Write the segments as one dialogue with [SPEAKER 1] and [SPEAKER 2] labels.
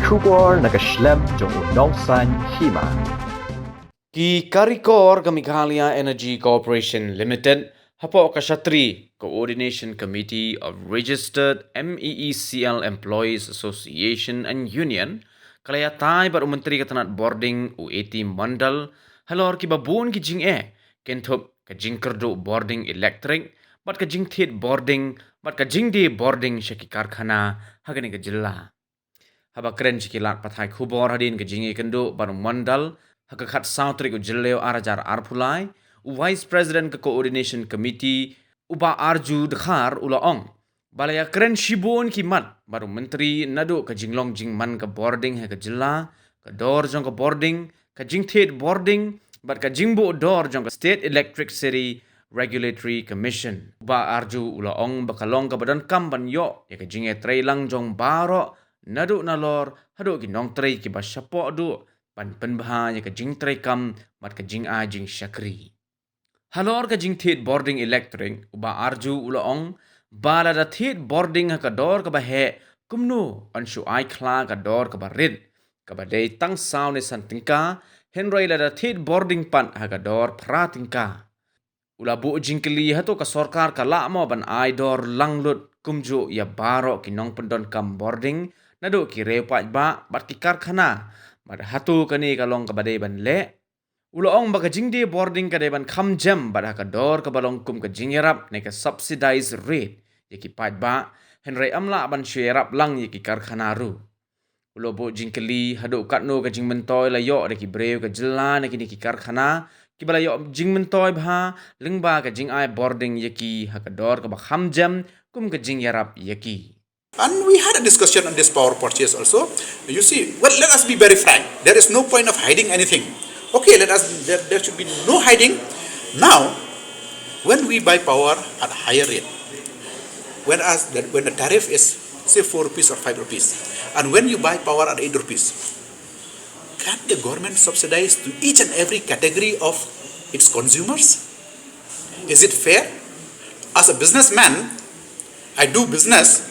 [SPEAKER 1] Kubor nakaslem jong unongsan Hima.
[SPEAKER 2] Ki Karikor Kamikalia Energy Corporation Limited, Hapo Kashatri Coordination Committee of Registered MEECL Employees Association and Union, Kalayatai Bar Myntri Katanat Bording U80 Mandal, Halor ki babun ki jing Kentop ka Jingkylli Bording Ilektrik, Bat ka Thied Bording, Bat ka Jingdi Bording Shaki Karkhana, Hagani ka Jilla. Haba keren cikilat pathai khubor hadin ke jingi kendo baru mandal hakakat sautri ko jilleo arajar arpulai vice president ke coordination committee uba arju dekhar ulaong balaya keren shibun kimat baru menteri nado ke jinglong jingman ke boarding he ke jilla ke dor jong ke boarding ke Thied boarding bat ke jingbo dor jong ke state electric city regulatory commission uba arju ulaong bakalong ke badan kam ban yo ya ke jinge trailang jong baro nadu nalor hadu ki nong tray ki ba shapo du pan penbha ya ka jing tray kam mat ka jing a jing shakri halor ka jing Thied boarding electric uba arju ulaong bala da Thied boarding ha ka dor ka ba he kumnu anshu ai khla ka dor ka ba rid ka ba dei tang sound ne santingka henroi la da Thied boarding pan ha ka dor pratingka ulabu Jingkylli ha to ka sarkar ka la mo ban ai dor langlut kumju ya baro ki nong pendon kam boarding nado ki repat ba bat ki karkhana bat hatu kani kalong ka badai ban le uloong ba ka jingdi boarding ka ban kham jam bat ka dor ka balong kum ka jingerap ne ka subsidized rate ye ki pat ba henry amla ban sherap lang ye ki karkhana ru ulobo Jingkylli hadu katno ka jingmentoy la yo de ki breu ka jilla ne ki karkhana ki bala yo jingmentoy bha lingba ka jing ai boarding ye ki ha ka dor ka ba kham jam kum ka jingerap ye ki.
[SPEAKER 3] And we had a discussion on this power purchase also. You see, well, let us be very frank. There is no point of hiding anything. Okay, there should be no hiding. Now, when we buy power at a higher rate, when the tariff is, say, 4 rupees or 5 rupees, and when you buy power at 8 rupees, can the government subsidize to each and every category of its consumers? Is it fair? As a businessman, I do business.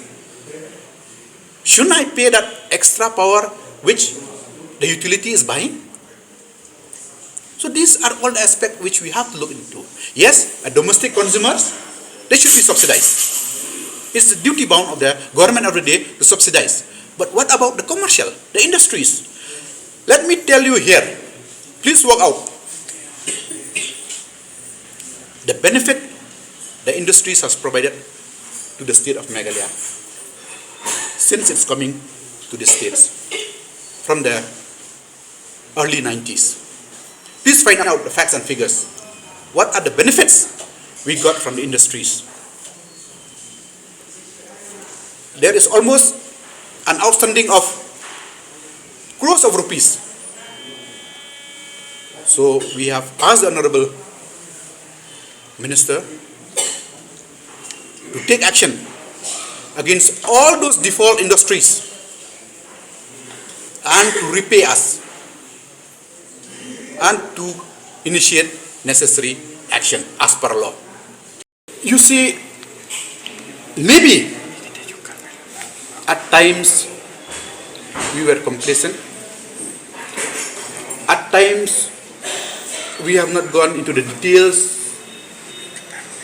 [SPEAKER 3] Shouldn't I pay that extra power which the utility is buying? So these are all the aspects which we have to look into. Yes, domestic consumers, they should be subsidized. It's the duty bound of the government every day to subsidize. But what about the commercial, the industries? Let me tell you here, please work out the benefit the industries has provided to the state of Meghalaya since it's coming to the states from the early 90s. Please find out the facts and figures. What are the benefits we got from the industries? There is almost an outstanding of crores of rupees. So we have asked the Honorable Minister to take action against all those default industries and to repay us and to initiate necessary action as per law. You see, maybe at times we were complacent. At times we have not gone into the details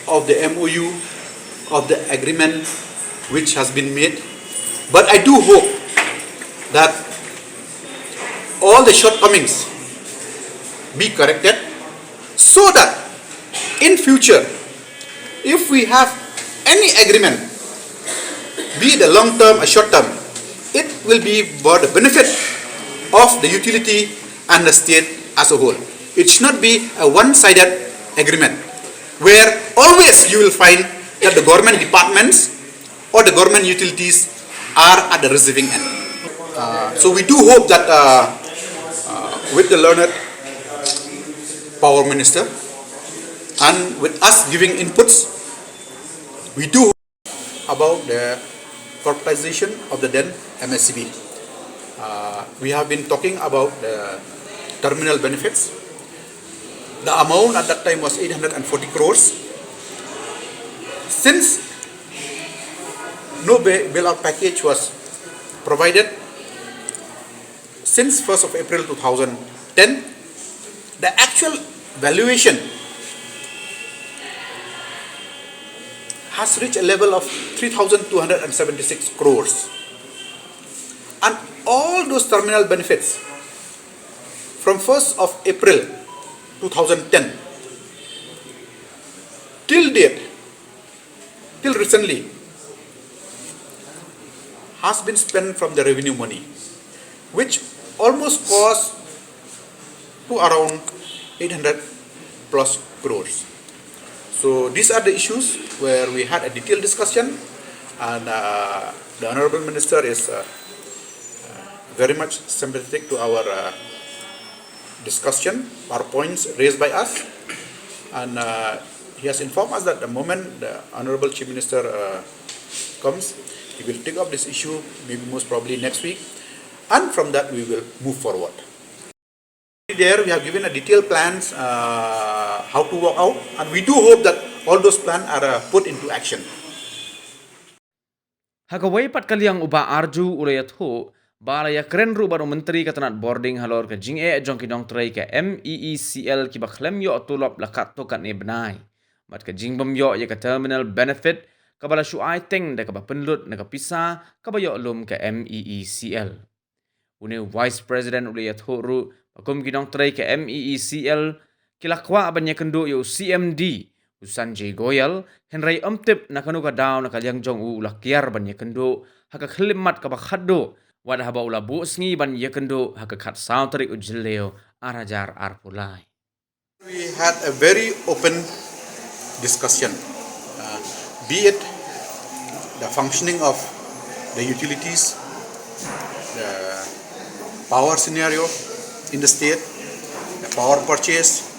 [SPEAKER 3] of the MOU, of the agreement which has been made, but I do hope that all the shortcomings be corrected so that in future, if we have any agreement, be it a long term or short term, it will be for the benefit of the utility and the state as a whole. It should not be a one-sided agreement where always you will find that the government departments or the government utilities are at the receiving end. So we do hope that with the learned power minister and with us giving inputs, we do hope about the corporatization of the then MSCB. We have been talking about the terminal benefits. The amount at that time was 840 crores. Since no bailout package was provided, since 1st of April 2010, the actual valuation has reached a level of 3,276 crores. And all those terminal benefits from 1st of April 2010 till date, till recently, has been spent from the revenue money, which almost cost to around 800 plus crores. So these are the issues where we had a detailed discussion, and the Honorable Minister is very much sympathetic to our discussion, our points raised by us, and he has informed us that the moment the Honorable Chief Minister comes, he will take up this issue, maybe most probably next week, and from that we will move forward. There we have given a detailed plans how to work out, and we do hope that all those plans are put into action.
[SPEAKER 2] Hagawai pat kaliang uba arju urayat ho, bala Ïakren ru baru Myntri katanat Bording halor ke Jingkylli ke MEECL ki bakhlem yo tulop lakat to kat ne benai. Mat ke jingbam yo ke terminal benefit kabala shuai teng de kaba penlut na kapisa kaba yo lum ke MEECL. Une Vice President urayat ho ru bakum kinong tray ke MEECL kilakwa abanya kendo yo CMD Sanjay Goyal, Henry Umtip na kanu ka daw na kalyang jong ulakyar ban yakendo haka khlimat ka bakhaddo wada haba ula busngi ban yakendo haka khat sautri ujilleo arajar arpulai.
[SPEAKER 3] We had a very open discussion, be it the functioning of the utilities, the power scenario in the state, the power purchase,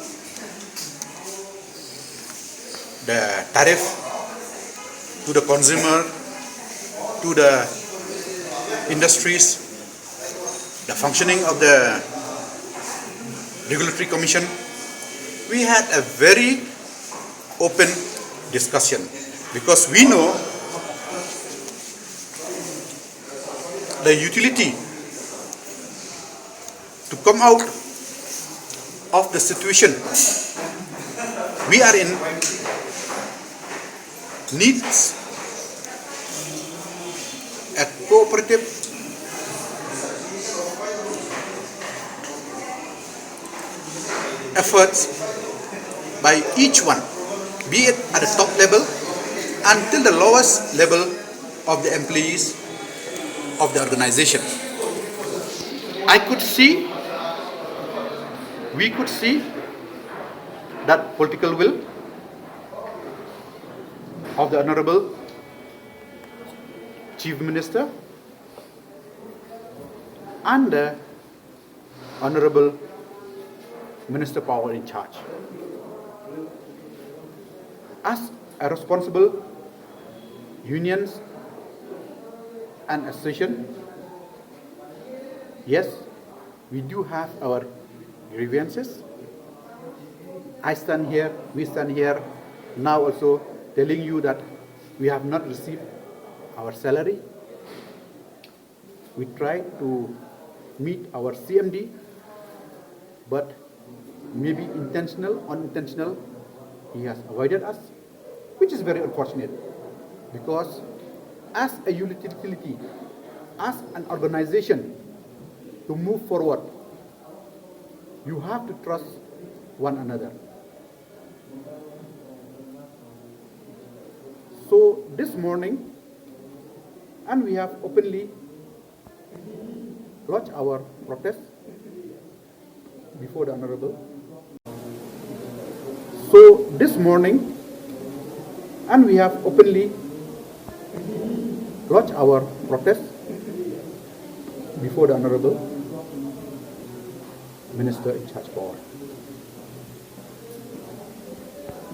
[SPEAKER 3] the tariff to the consumer, to the industries, the functioning of the regulatory commission. We had a very open discussion because we know the utility to come out of the situation we are in needs a cooperative efforts by each one, be it at the top level until the lowest level of the employees of the organization. We could see that political will of the Honorable Chief Minister and the Honorable Minister Power in charge. As a responsible unions and association, yes, we do have our grievances. We stand here now also telling you that we have not received our salary. We try to meet our CMD, but maybe intentional, unintentional, he has avoided us, which is very unfortunate, because as a utility, as an organization, to move forward, you have to trust one another. So this morning, and we have openly lodged our protest before the Honorable. So this morning, and we have openly lodged our protest before the Honorable Minister in charge power.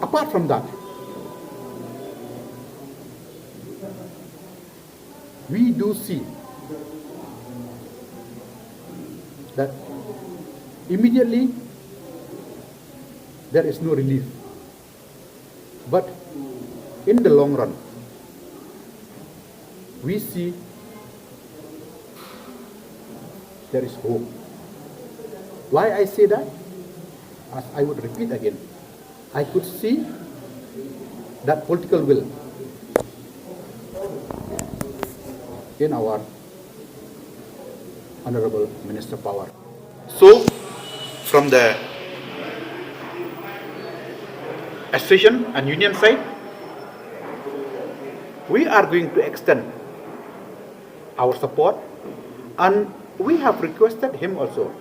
[SPEAKER 3] Apart from that, we do see that immediately there is no relief. But in the long run, we see there is hope. Why I say that? As I would repeat again, I could see that political will in our Honorable Minister Power. So, from the association and union side, we are going to extend our support, and we have requested him also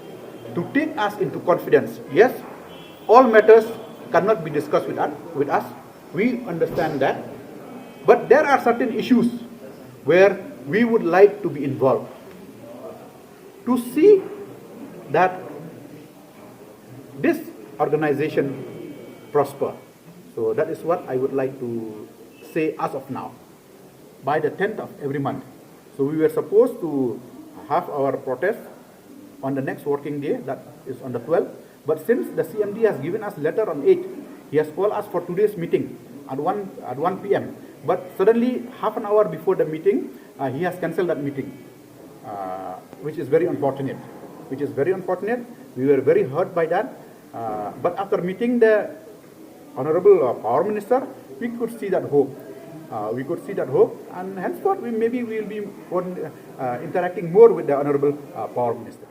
[SPEAKER 3] to take us into confidence. Yes, all matters cannot be discussed with us. We understand that, but there are certain issues where we would like to be involved to see that this organization prosper. So that is what I would like to say as of now. By the 10th of every month. So we were supposed to have our protest on the next working day, that is on the 12th. But since the CMD has given us letter on 8th, he has called us for today's meeting at 1 p.m. But suddenly, half an hour before the meeting, he has cancelled that meeting, which is very unfortunate. We were very hurt by that. But after meeting the Honorable Power Minister, we could see that hope. And henceforth, we will be interacting more with the Honorable Power Minister.